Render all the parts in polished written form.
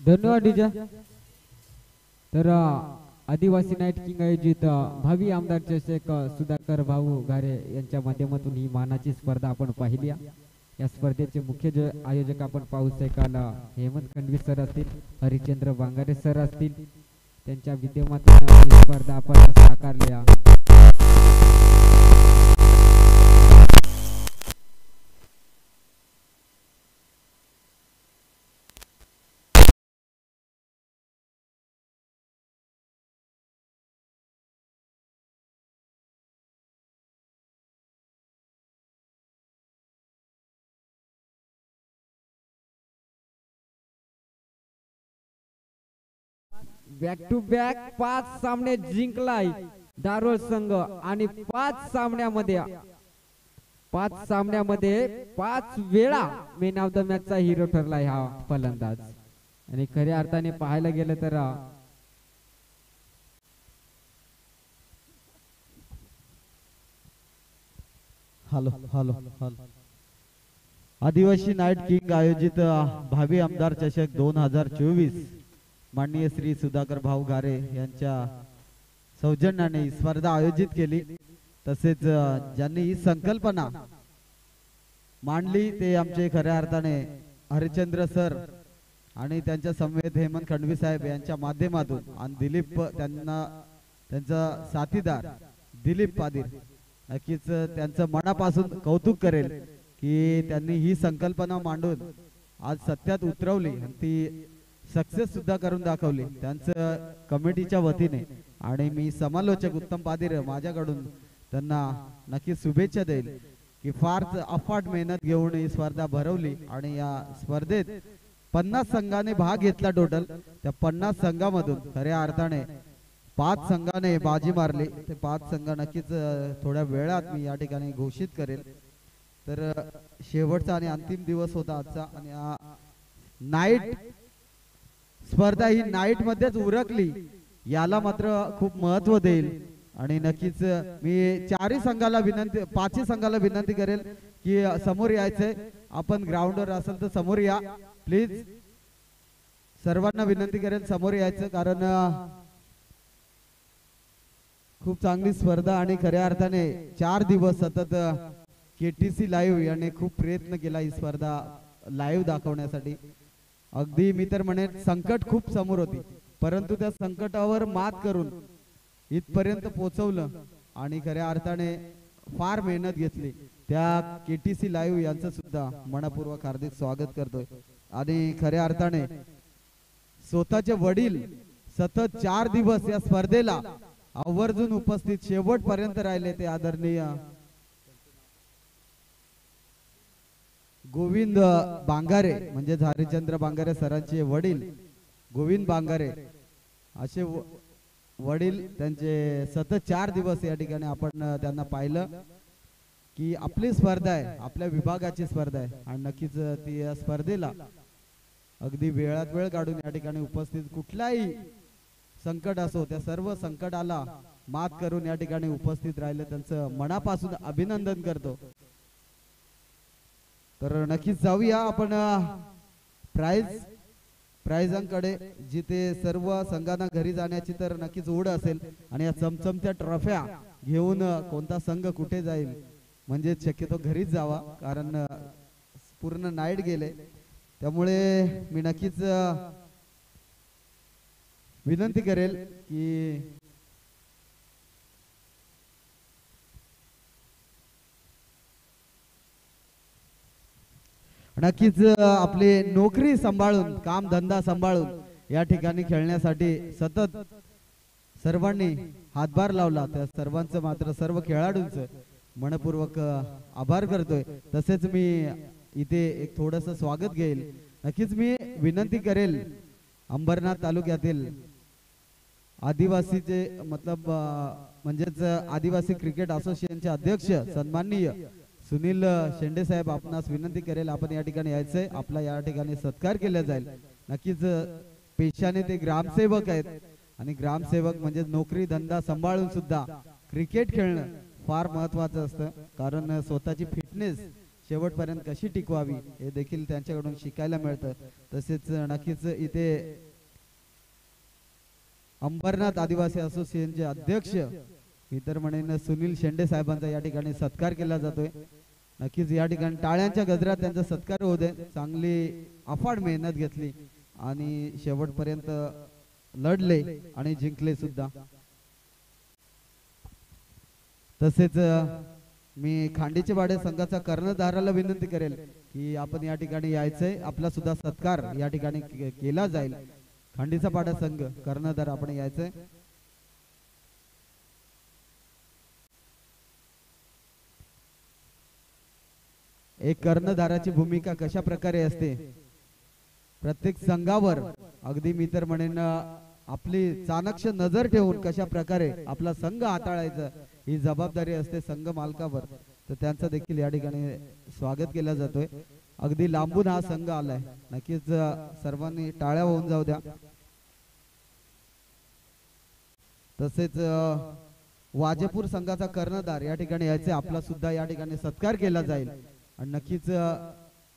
धन्यवाद डीजे. तर आदिवासी नाईट किंग आयोजित भावी आमदार चषक सुधाकर भाऊ घारे यांच्या माध्यमातून ही मानाची स्पर्धा आपण पाहिली. या स्पर्धेचे मुख्य आयोजक आपण पाहू शकाल हेमंत खंडवी सर असतील, हरिचंद्र बांगारे सर असतील. त्यांच्या विद्यमातून ही स्पर्धा आपण साकारली. बॅक टू बॅक 5 सामने जिंकलाय दारोल संघ आणि 5 सामन्यामध्ये 5 वेळा मेन ऑफ द मॅच चा हिरो ठरलाय हा फलंदाज. आणि खऱ्या अर्थाने पाहायला गेलं तर हॅलो हॅलो आदिवासी नाईट किंग आयोजित भावी आमदार चषक 2024 माननीय श्री सुधाकर भाऊ घारे यांच्या सौजन्याने स्पर्धा आयोजित केली. तसेच ज्यांनी ही संकल्पना मांडली ते आमचे खऱ्या अर्थाने हरिचंद्र सर आणि त्यांच्या समवेत हेमंत खंडवी साहेब यांच्या माध्यमातून आणि दिलीप त्यांना त्यांचा साथीदार दिलीप पादीर नक्कीच त्यांचं मनापासून कौतुक करेल की त्यांनी ही संकल्पना मांडून आज सत्यात उतरवली आणि ती सक्सेस सुद्धा करून दाखवली त्यांचं कमिटीच्या वतीने. आणि मी समालोचक उत्तम पादीर माझ्याकडून त्यांना नक्की शुभेच्छा देईल की फार अफाट मेहनत घेऊन ही स्पर्धा भरवली. आणि या स्पर्धेत 50 संघाने भाग घेतला. टोटल त्या 50 संघामधून खऱ्या अर्थाने 5 संघाने बाजी मारली. ते 5 संघ नक्कीच थोड्या वेळात मी या ठिकाणी घोषित करेल. तर शेवटचा आणि अंतिम दिवस होता आजचा आणि नाईट स्पर्धा ही नाईट मध्येच उरकली याला मात्र खूप महत्व देईल. आणि नक्कीच मी 4 संघाला विनंती 5 संघाला विनंती करेल की समोर यायचंय. आपण ग्राउंडवर असेल तर समोर या प्लीज. सर्वांना विनंती करेल समोर यायचं कारण खूप चांगली स्पर्धा आणि खऱ्या अर्थाने 4 दिवस सतत केटीसी लाईव्ह याने खूप प्रयत्न केला ही स्पर्धा लाईव्ह दाखवण्यासाठी. अगदी मी तर म्हणेन संकट खूप समोर होती परंतु त्या संकटावर मात करून इथपर्यंत पोहोचवलं आणि खऱ्या अर्थाने फार मेहनत घेतली. त्या केटीसी लाईव्ह यांचं सुद्धा मनपूर्वक हार्दिक स्वागत करतोय. आणि खऱ्या अर्थाने स्वतःचे वडील सतत 4 दिवस या स्पर्धेला आवर्जून उपस्थित शेवटपर्यंत राहिले ते आदरणीय गोविंद बांगारे म्हणजे हरिचंद्र बांगारे सरांचे वडील गोविंद बांगारे असे वडील त्यांचे सतत 4 दिवस या ठिकाणी आपण त्यांना पाहिलं की आपली स्पर्धा आहे आपल्या विभागाची स्पर्धा आहे आणि नक्कीच ती या स्पर्धेला अगदी वेळात वेळ काढून या ठिकाणी उपस्थित कुठलाही संकट असो त्या सर्व संकटाला मात करून या ठिकाणी उपस्थित राहिले त्यांचं मनापासून अभिनंदन करतो. तर नक्कीच जाऊया आपण प्राइजांकडे जिथे सर्व संघांना घरी जाण्याची तर नक्कीच ओढ असेल आणि या चमचमत्या ट्रॉफ्या घेऊन कोणता संघ कुठे जाईल म्हणजे शक्यतो घरीच जावा कारण पूर्ण नाईट गेले. त्यामुळे मी नक्कीच विनंती करेल की नक्कीच आपली नोकरी सांभाळून काम धंदा सांभाळून या ठिकाणी खेळण्यासाठी सतत सर्वांनी हातभार लावला. त्या सर्वांचं मात्र सर्व खेळाडूंचं मनपूर्वक आभार करतोय. तसेच मी इथे एक थोडस स्वागत घेईल. नक्कीच मी विनंती करेल अंबरनाथ तालुक्यातील आदिवासीचे मतलब म्हणजेच आदिवासी क्रिकेट असोसिएशनचे अध्यक्ष सन्माननीय सुनील शेंडे साहेब आपणास विनंती करेल आपण या ठिकाणी यायचंय. आपला या ठिकाणी सत्कार केला जाईल. नक्कीच पेशाने ते ग्रामसेवक आहेत आणि ग्रामसेवक म्हणजे नोकरी धंदा सांभाळून सुद्धा क्रिकेट खेळणं फार महत्वाचं असतं कारण स्वतःची फिटनेस शेवटपर्यंत कशी टिकवावी हे देखील त्यांच्याकडून शिकायला मिळतं. तसेच नक्कीच इथे अंबरनाथ आदिवासी असोसिएशनचे अध्यक्ष मी तर म्हणेन सुनील शेंडे साहेबांचा या ठिकाणी सत्कार केला जातोय. नक्कीच या ठिकाणी टाळ्यांच्या गजरात त्यांचा सत्कार होऊ दे. चांगली अफाट मेहनत घेतली आणि शेवटपर्यंत लढले आणि जिंकले सुद्धा. तसेच मी खांडीचे वाडे संघाचा कर्णधाराला विनंती करेल की आपण या ठिकाणी यायचंय. आपला सुद्धा सत्कार या ठिकाणी केला जाईल. खांडीचा पाडा संघ कर्णधार आपण यायचंय. एक कर्णधाराची भूमिका कशा प्रकारे असते प्रत्येक संघावर, अगदी मी तर म्हणेन आपली चाणक्य नजर ठेवून कशा प्रकारे आपला संघ हाताळायचा ही जबाबदारी असते संघ मालकावर. तर त्यांचं देखील या ठिकाणी स्वागत केलं जातोय. अगदी लांबून हा संघ आलाय. नक्कीच सर्वांनी टाळ्या होऊन जाऊ द्या. तसेच वाजेपूर संघाचा कर्णधार या ठिकाणी यायचे. आपला सुद्धा या ठिकाणी सत्कार केला जाईल आणि नक्कीच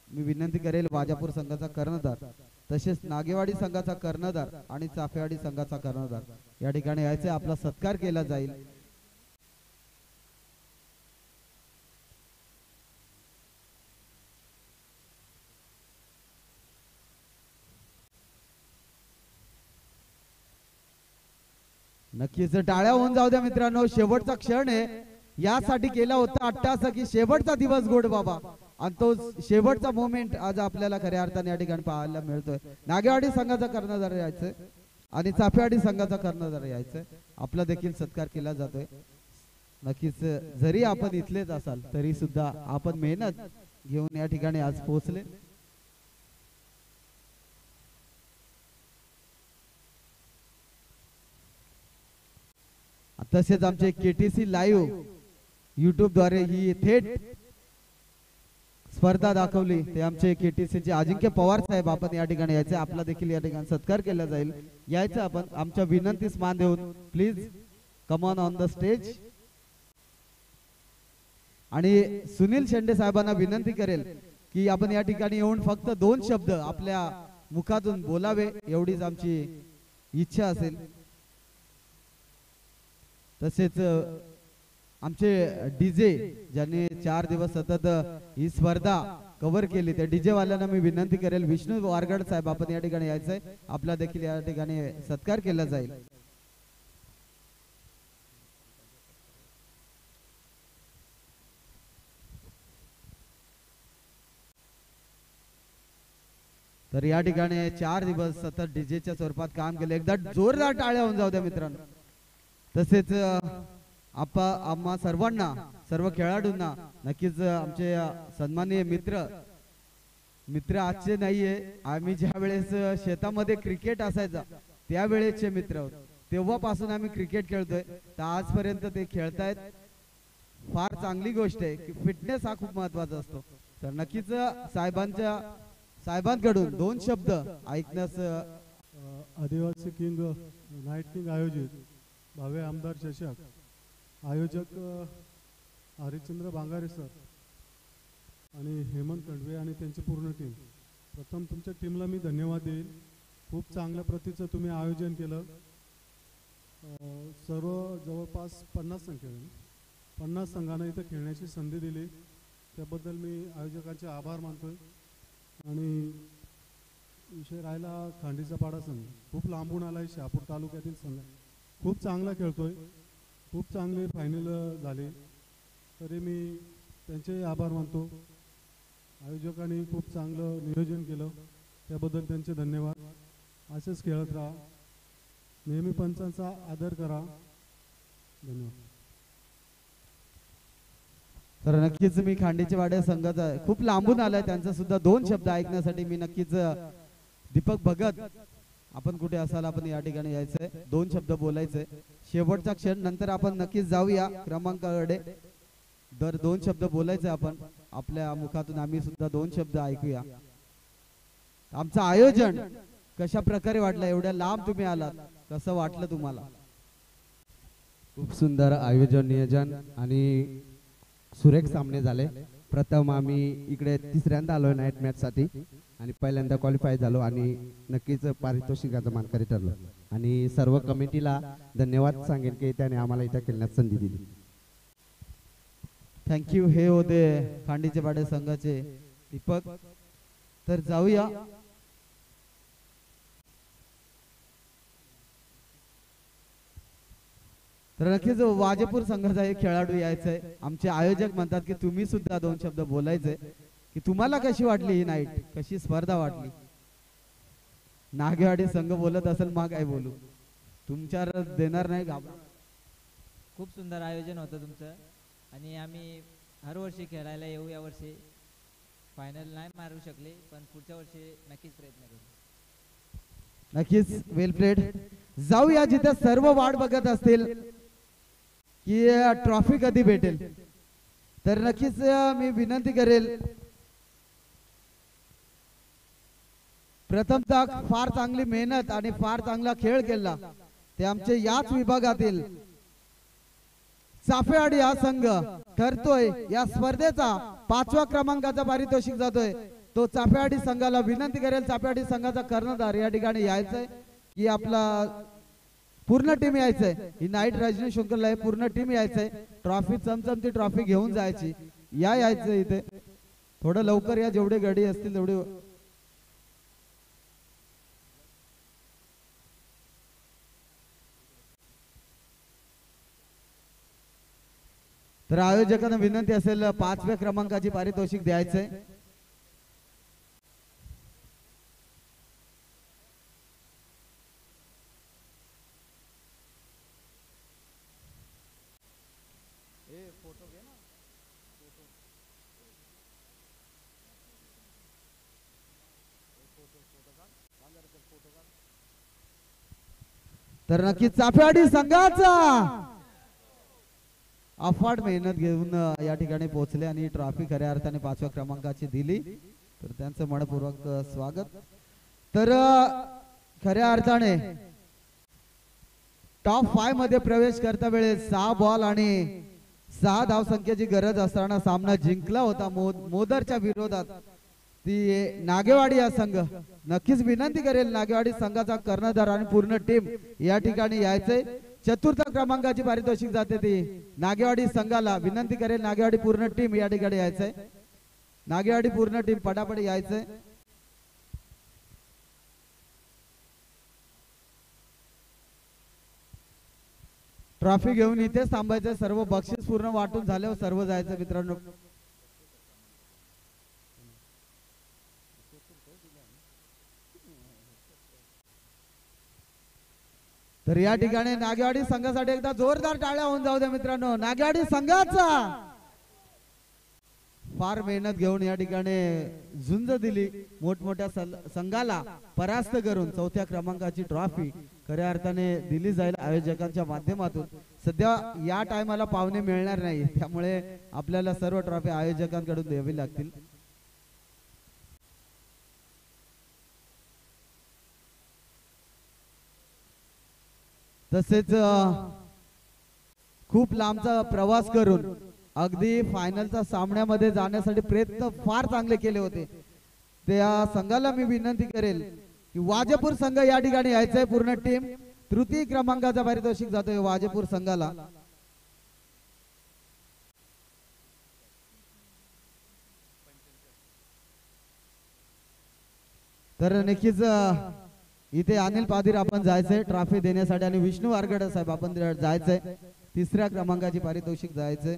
मी विनंती करेल वाजापूर संघाचा कर्णधार तसेच नागेवाडी संघाचा कर्णधार आणि चाफेवाडी संघाचा कर्णधार या ठिकाणी यायचे. आपला सत्कार केला जाईल. नक्कीच टाळ्या होऊन जाऊ द्या मित्रांनो. शेवटचा क्षण आहे. यासाठी केला होता अट्टासा की शेवटचा दिवस गोड बाबा आणि तो शेवटचा मोमेंट आज आपल्याला खऱ्या अर्थाने या ठिकाणी पाहायला मिळतोय. नागेवाडी संघाचा कर्णधार यायचंय आणि चाफेवाडी संघाचा कर्णधार यायचंय. आपला देखील सत्कार केला जातोय. नक्कीच जरी आपण इथलेच असाल तरी सुद्धा आपण मेहनत घेऊन या ठिकाणी आज पोहोचले. तसेच आमचे केटीसी लाईव्ह युट्यूब द्वारे ही थेट स्पर्धा दाखवली ते आमचे केटीसी चे अजिंक्य पवार साहेब आपण या ठिकाणी यायचे. आपला देखील या ठिकाणी सत्कार केला जाईल. यायचं आपण आमच्या विनंतीस मान देऊन please come on the stage. आणि सुनील शेंडे साहेबांना विनंती करेल की आपण या ठिकाणी येऊन फक्त 2 शब्द आपल्या मुखातून बोलावे एवढीच आमची इच्छा असेल. तसेच आमचे डीजे ज्यांनी 4 दिवस सतत ही स्पर्धा कव्हर केली त्या डीजे वाल्यांना मी विनंती करेल विष्णू वारगड साहेब आपण या ठिकाणी यायचंय. आपला देखील या ठिकाणी सत्कार केला जाईल. तर या ठिकाणी 4 दिवस सतत डीजेच्या स्वरूपात काम केले. एकदा जोरदार टाळ्या होऊन जाऊ द्या मित्रांनो. तसेच आम्हा सर्वांना सर्व खेळाडूंना नक्कीच आमचे सन्माननीय मित्र आजचे नाहीये. आम्ही ज्या वेळेस शेतामध्ये क्रिकेट असायचा त्यावेळेसचे मित्र आहोत. तेव्हापासून आम्ही क्रिकेट खेळतोय तर आजपर्यंत ते खेळतायत. फार चांगली गोष्ट आहे की फिटनेस हा खूप महत्वाचा असतो. तर नक्कीच साहेबांकडून 2 शब्द ऐकण्यास आदिवासी किंग नाईट किंग आयोजित भावे आमदार चषक आयोजक हरिश्चंद्र बांगारे सर आणि हेमंत कडवे आणि त्यांची पूर्ण टीम. प्रथम तुमच्या टीमला मी धन्यवाद देईल. खूप चांगल्या प्रतीचं तुम्ही आयोजन केलं. सर्व जवळपास 50 संघांना इथं खेळण्याची संधी दिली त्याबद्दल मी आयोजकांचे आभार मानतोय. आणि विषय राहिला खांडीचा पाडा संघ खूप लांबून आलाय. शहापूर तालुक्यातील संघ खूप चांगला खेळतोय. खूप चांगले फायनल झाले तरी मी त्यांचे आभार मानतो. आयोजकांनी खूप चांगलं नियोजन केलं त्याबद्दल त्यांचे धन्यवाद. असेच खेळत राहा. नेहमी पंचांचा आदर करा. धन्यवाद. तर नक्कीच मी खांडीचे वाड्या संघाचा खूप लांबून आलाय त्यांचा सुद्धा 2 शब्द ऐकण्यासाठी मी नक्कीच दीपक भगत आपण कुठे असाल आपण या ठिकाणी यायचंय. 2 शब्द बोलायचंय. शेवटचा क्षण नंतर आपण नक्कीच जाऊया क्रमांकाकडे. दर 2 शब्द बोलायचे आपण आपल्या मुखातून. आम्ही सुद्धा 2 शब्द ऐकूया. आमचं आयोजन कशा प्रकारे वाटलं. एवढ्या लांब तुम्ही आलात कसं वाटलं तुम्हाला. खूप सुंदर आयोजन नियोजन आणि सुरेख सामने झाले. प्रथम आम्ही इकडे तिसऱ्यांदा आलो नाईट मॅचसाठी आणि पहिल्यांदा क्वालिफाय झालो आणि नक्कीच पारितोषिकाचा मानकरी ठरलो आणि सर्व कमिटीला धन्यवाद सांगेन की त्याने आम्हाला इथं खेळण्यास संधी दिली. थँक्यू. हे होते खांडीचे पाडे संघाचे दीपक. तर जाऊया तर नक्कीच वाजेपूर संघाचा एक खेळाडू यायचंय. आमचे आयोजक म्हणतात की तुम्ही सुद्धा दोन शब्द बोलायचे की तुम्हाला कशी वाटली ही नाईट, कशी स्पर्धा वाटली. नागेवाडी संघ बोलत असेल मग काय बोलू, तुमच्यावर देणार नाही घाबरू. खूप सुंदर आयोजन होतं तुमचं आणि आम्ही हर वर्षी खेळायला येऊ. या वर्षी फायनल नाही मारू शकले पण पुढच्या वर्षी नक्कीच प्रयत्न करू. नक्कीच वेल प्लेड. जाऊया जिथे सर्व वाट बघत असतील की ट्रॉफी कधी भेटेल. तर नक्कीच मी विनंती करेल, प्रथमतः फार चांगली मेहनत आणि फार चांगला खेळ केला ते आमचे याच विभागातील चाफेवाडी हा संघ ठरतोय या स्पर्धेचा 5व्या क्रमांकाचा पारितोषिक जातोय. तो चाफेवाडी संघाला विनंती करेल, चाफेवाडी संघाचा कर्णधार या ठिकाणी यायचंय की आपला पूर्ण टीम यायचंय. ही नाईट रजनी शुक्ला आहे, पूर्ण टीम यायचंय. ट्रॉफी चमचमती ट्रॉफी घेऊन जायची. यायचं इथे थोडं लवकर या, जेवढे गडी असतील तेवढे. तर आयोजकांना विनंती असेल 5व्या क्रमांकाची पारितोषिक द्यायचंय. तर नक्की चाफेवाडी संघाचा अफाट मेहनत घेऊन या ठिकाणी पोहोचले आणि ट्रॉफी खऱ्या अर्थाने 5व्या क्रमांकाची दिली. तर त्यांचं मनपूर्वक स्वागत. तर खऱ्या अर्थाने टॉप 5 मध्ये प्रवेश करता वेळेस 6 बॉल आणि 6 धावसंख्येची गरज असताना सामना जिंकला होता मोदरच्या विरोधात. ती नागेवाडी हा संघ. नक्कीच विनंती करेल नागेवाडी संघाचा कर्णधार आणि पूर्ण टीम या ठिकाणी यायचंय. 4थ्या क्रमांकाची पारितोषिक जाते ती नागेवाडी संघाला. विनंती करेल नागेवाडी पूर्ण टीम या ठिकाणी यायचंय. नागेवाडी पूर्ण टीम पटापट यायचंय. ट्रॉफी घेऊन इथेच थांबायचं. सर्व बक्षीस पूर्ण वाटून झाल्यावर सर्व जायचं मित्रांनो. तर या ठिकाणी नागेवाडी संघासाठी एकदा जोरदार टाळ्या होऊन जाऊ द्या मित्रांनो. नागेवाडी संघाचा फार मेहनत घेऊन या ठिकाणी झुंज दिली. मोठमोठ्या संघाला परास्त करून 4थ्या क्रमांकाची ट्रॉफी खऱ्या अर्थाने दिली जाईल आयोजकांच्या माध्यमातून. सध्या या टायमाला पाहुणे मिळणार नाही, त्यामुळे आपल्याला सर्व ट्रॉफी आयोजकांकडून द्यावी लागतील. तसेच खूप लांबचा प्रवास करून अगदी फायनलच्या सामन्यामध्ये जाण्यासाठी प्रयत्न फार चांगले केले होते. त्या संघाला मी विनंती करेल की वाजेपूर संघ या ठिकाणी यायचंय. पूर्ण टीम 3य क्रमांकाचा पारितोषिक जातोय वाजेपूर संघाला. तर नक्कीच इथे अनिल पादीर आपण जायचंय ट्रॉफी देण्यासाठी आणि विष्णू वारगडे साहेब आपण जायचंय. 3ऱ्या क्रमांकाची पारितोषिक जायचंय.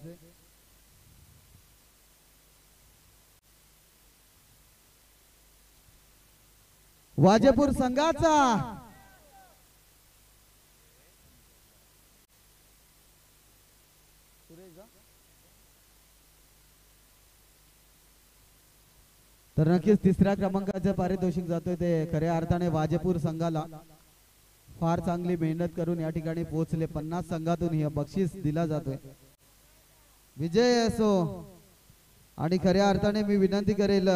वाजेपूर संघाचा तर नक्कीच 3ऱ्या क्रमांकाचं पारितोषिक जातोय ते खऱ्या अर्थाने वाजेपूर संघाला. फार चांगली मेहनत करून या ठिकाणी पोहोचले. 50 संघातून हे बक्षीस दिला जातोय. विजय असो. आणि खऱ्या अर्थाने मी विनंती करेल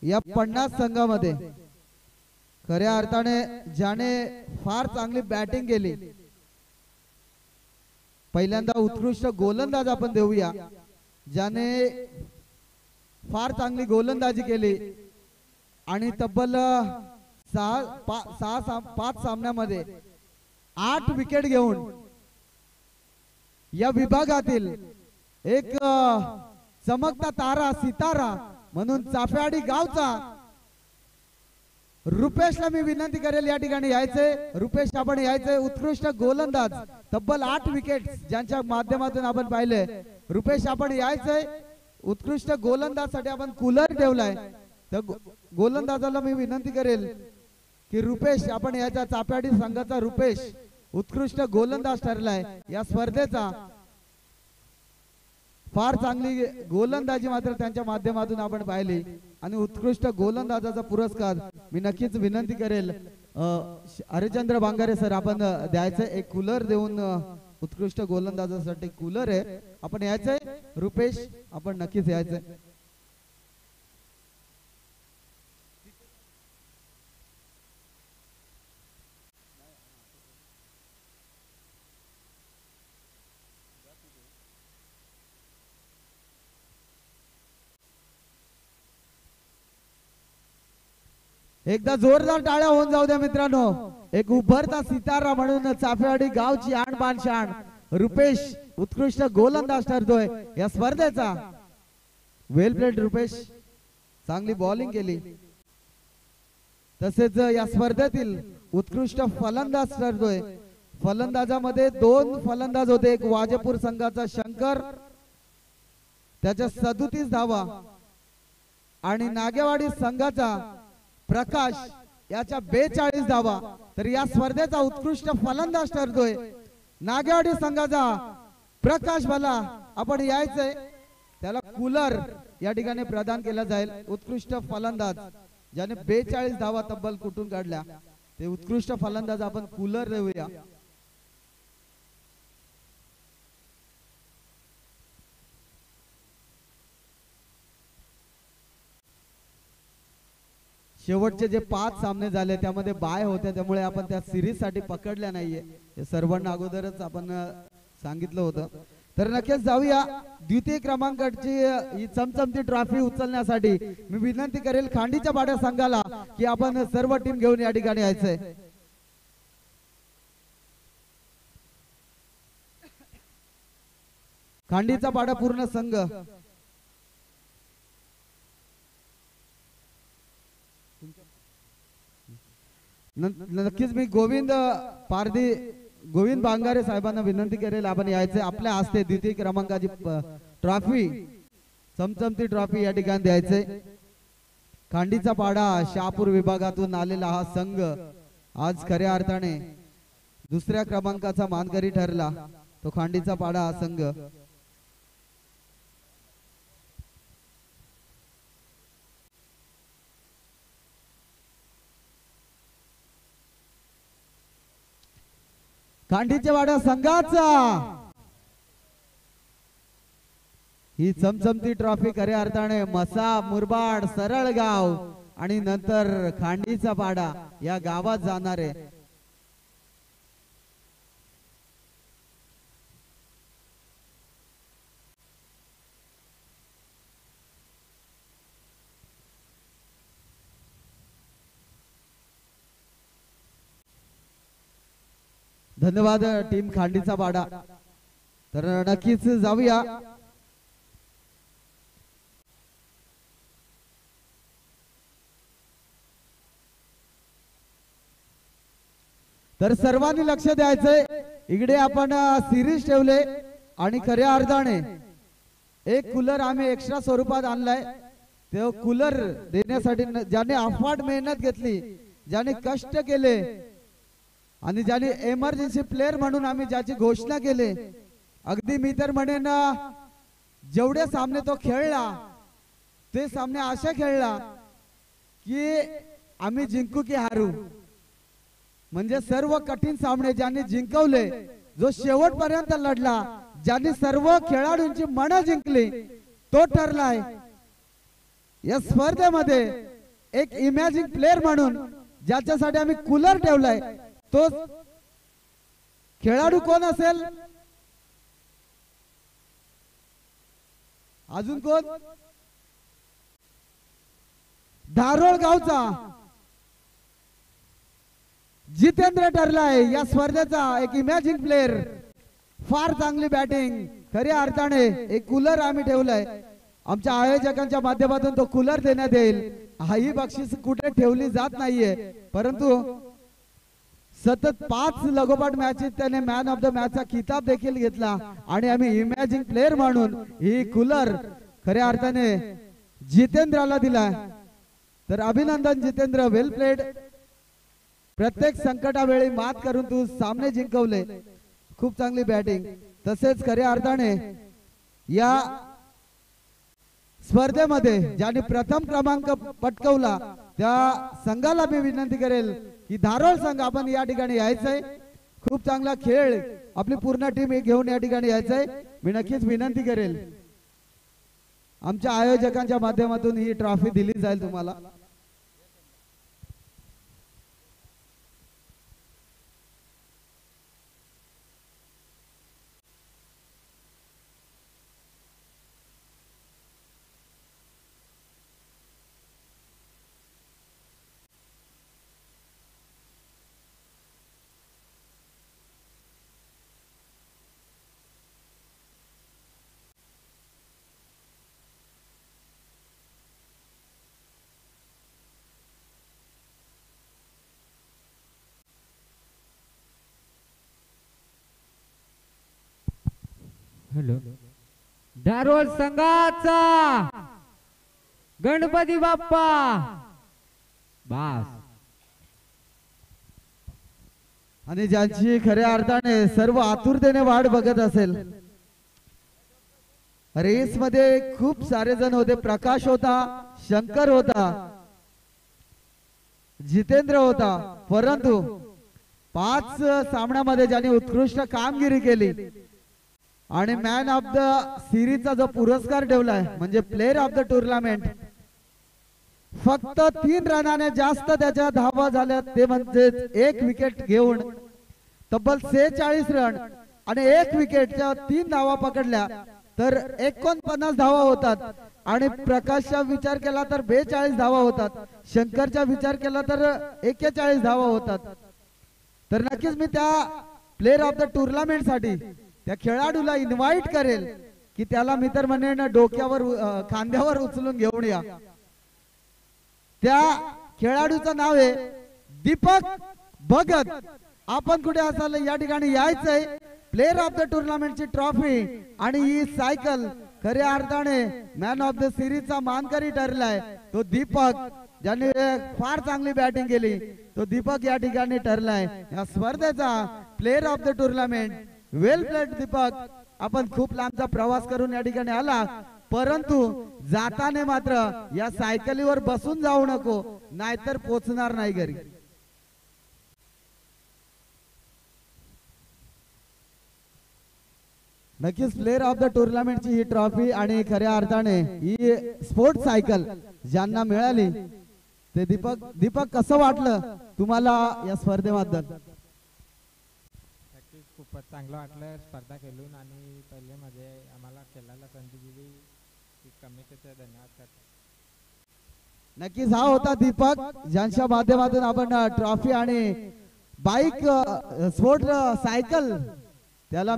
या 50 संघामध्ये खऱ्या अर्थाने ज्याने फार चांगली बॅटिंग केली पहिल्यांदा उत्कृष्ट गोलंदाज आपण देऊया, ज्याने फार चांगली गोलंदाजी केली आणि तब्बल 5 सामन्यामध्ये 8 विकेट घेऊन या विभागातील एक चमकता तारा सितारा म्हणून चाफ्याडी गावचा रुपेशला मी विनंती करेल या ठिकाणी यायचे. रुपेश आपण यायचे. उत्कृष्ट गोलंदाज तब्बल 8 विकेट ज्यांच्या माध्यमातून आपण पाहिले. रुपेश आपण यायचे. उत्कृष्ट गोलंदाजसाठी आपण कूलर ठेवलाय. तर गोलंदाजाला मी विनंती करेल की रुपेश आपण यायचा. चाप्याडी संघाचा रुपेश उत्कृष्ट गोलंदाज ठरलाय या स्पर्धेचा. फार चांगली गोलंदाजी मात्र त्यांच्या माध्यमातून आपण पाहिली आणि उत्कृष्ट गोलंदाजाचा पुरस्कार मी नक्कीच विनंती करेल हरिचंद्र बांगारे सर आपण द्यायचं. एक कूलर देऊन उत्कृष्ट गोलंदाजासाठी कूलर आहे. आपण यायचंय. रुपेश आपण नक्कीच यायचंय. एकदा जोरदार टाळ्या होऊन जाऊ द्या मित्रांनो. एक उभरता सितारा म्हणून चाफेवाडी गावची आणबाण शान रुपेश उत्कृष्ट गोलंदाज ठरतोय या स्पर्धेचा. वेल प्लेड रुपेश, चांगली बॉलिंग केली. तसेच या स्पर्धेतील उत्कृष्ट फलंदाज ठरतोय. फलंदाजामध्ये 2 फलंदाज होते. एक वाजेपूर संघाचा शंकर त्याच्या 37 धावा आणि नागेवाडी संघाचा प्रकाश याच्या 42 धावा. तर या स्पर्धेचा उत्कृष्ट फलंदाज ठरतोय नागेवाडी संघाचा प्रकाश भला. आपण यायचंय. त्याला कूलर या ठिकाणी प्रदान केला जाईल. उत्कृष्ट फलंदाज ज्याने 42 धावा तब्बल कुठून काढल्या ते उत्कृष्ट फलंदाज आपण कूलर देऊया. शेवटचे जे 5 सामने झाले त्यामध्ये बाय होते, त्यामुळे आपण त्या सिरीज साठी पकडल्या नाहीये. हे सर्वांना अगोदरच आपण सांगितलं होतं. तर नक्कीच जाऊया. द्वितीय क्रमांकाची ही चमचमती ट्रॉफी उचलण्यासाठी मी विनंती करेल खांडीच्या पाड्या संघाला की आपण सर्व टीम घेऊन या ठिकाणी यायचंय. खांडीचा पाडा पूर्ण संघ. नक्कीच मी गोविंद बांगारे साहेबांना विनंती करेल आपण यायचे. आपल्या हस्ते द्वितीय क्रमांकाची ट्रॉफी चमचमती ट्रॉफी या ठिकाणी द्यायचे. खांडीचा पाडा शहापूर विभागातून आलेला हा संघ आज खऱ्या अर्थाने 2ऱ्या क्रमांकाचा मानकरी ठरला. तो खांडीचा पाडा हा संघ. खांडीच्या वाडा संघाचा ही चमचमती ट्रॉफी खऱ्या अर्थाने मसा मुरबाड सरळगाव आणि नंतर खांडीचा पाडा या गावात जाणार आहे. धन्यवाद टीम खांडीचा पाडा. तर नक्कीच जाऊया. तर सर्वांनी लक्ष द्यायचंय. इकडे आपण सिरीज ठेवले आणि खऱ्या अर्थाने एक कूलर आम्ही एक्स्ट्रा स्वरूपात आणलाय. तो कूलर देण्यासाठी ज्याने अफाट मेहनत घेतली, ज्याने कष्ट केले आणि ज्याने इमर्जन्सी प्लेअर म्हणून आम्ही ज्याची घोषणा केली. अगदी मी तर म्हणेन जेवढे सामने तो खेळला ते सामने असे खेळला की आम्ही जिंकू की हारू. म्हणजे सर्व कठीण सामने ज्यांनी जिंकवले, जो शेवटपर्यंत लढला, ज्यांनी सर्व खेळाडूंची मनं जिंकली, तो ठरलाय या स्पर्धेमध्ये एक इमॅजिन प्लेअर म्हणून ज्याच्यासाठी आम्ही कूलर ठेवलाय. तो खेळाडू कोण असेल अजून कोण? धारोळ गावचा जितेंद्र ठरलाय या स्पर्धेचा एक इमॅजिंग प्लेअर. फार चांगली बॅटिंग. खऱ्या अर्थाने एक कूलर आम्ही ठेवलाय आमच्या आयोजकांच्या माध्यमातून, तो कूलर देण्यात येईल. ही बक्षीस कुठे ठेवली जात नाहीये, परंतु सतत 5 लगोपाठ मॅचेस त्याने मॅन ऑफ द मॅच चा किताब देखील घेतला आणि आम्ही इमॅजिंग प्लेअर म्हणून ही कूलर खऱ्या अर्थाने जितेंद्रला दिला. तर अभिनंदन जितेंद्र, वेल प्लेड. प्रत्येक संकटावेळी मात करून तू सामने जिंकवले. खूप चांगली बॅटिंग. तसेच खऱ्या अर्थाने या स्पर्धेमध्ये ज्याने प्रथम क्रमांक पटकवला त्या संघाला मी विनंती करेल की धारोळ संघ आपण या ठिकाणी यायचंय. खूप चांगला खेळ, आपली पूर्ण टीम घेऊन या ठिकाणी यायचंय. मी नक्कीच विनंती करेल. आमच्या आयोजकांच्या माध्यमातून ही ट्रॉफी दिली जाईल तुम्हाला. हॅलो. धारोळ संघाचा गणपती बाप्पा बास. आणि ज्यांची खऱ्या अर्थाने सर्व आतुरतेने वाट बघत असेल. रेस मध्ये खूप सारे जण होते. प्रकाश होता, शंकर होता, जितेंद्र होता, परंतु 5 सामन्यामध्ये ज्यांनी उत्कृष्ट कामगिरी केली आणि मॅन ऑफ द सिरीजचा जो पुरस्कार ठेवलाय म्हणजे प्लेअर ऑफ द टुर्नामेंट, फक्त 3 रनाने जास्त त्याच्या धावा झाल्या, ते म्हणजे 1 विकेट घेऊन तब्बल 46 रन आणि 1 विकेटच्या 3 धावा पकडल्या तर 49 धावा होतात. आणि प्रकाशचा विचार केला तर 42 धावा होतात. शंकरचा विचार केला तर 41 धावा होतात. तर नक्कीच मी त्या प्लेअर ऑफ द टुर्नामेंट साठी त्या खेळाडूला इन्व्हाइट करेल की त्याला मी तर म्हणेन डोक्यावर खांद्यावर उचलून घेऊन या. त्या खेळाडूचं नाव आहे दीपक भगत. आपण कुठे असाल या ठिकाणी यायचंय. प्लेअर ऑफ द टुर्नामेंटची ट्रॉफी आणि ही सायकल खऱ्या अर्थाने मॅन ऑफ द सिरीजचा मानकरी ठरलाय तो दीपक, ज्याने फार चांगली बॅटिंग केली. तो दीपक या ठिकाणी ठरलाय या स्पर्धेचा player of the tournament. Well played Deepak. आपण खूप लांबचा प्रवास करून या ठिकाणी आला, परंतु जाताना मात्र या सायकलीवर बसून जाऊ नको, नाहीतर पोचणार नाही घरी. नक्कीच प्लेअर ऑफ द टुर्नामेंटची ही ट्रॉफी आणि खऱ्या अर्थाने ही स्पोर्ट्स सायकल ज्यांना मिळाली ते दीपक कसं वाटलं तुम्हाला या स्पर्धेबद्दल? खूपच चांगलं वाटलं स्पर्धा खेळून आणि पहिले मध्ये आम्हाला खेळायला संधी दिली ती कमिटीचे धन्यवाद करतो. नक्कीच हा होता दीपक ज्यांच्या माध्यमातून आपण ट्रॉफी आणि बाईक स्पोर्ट सायकल त्याला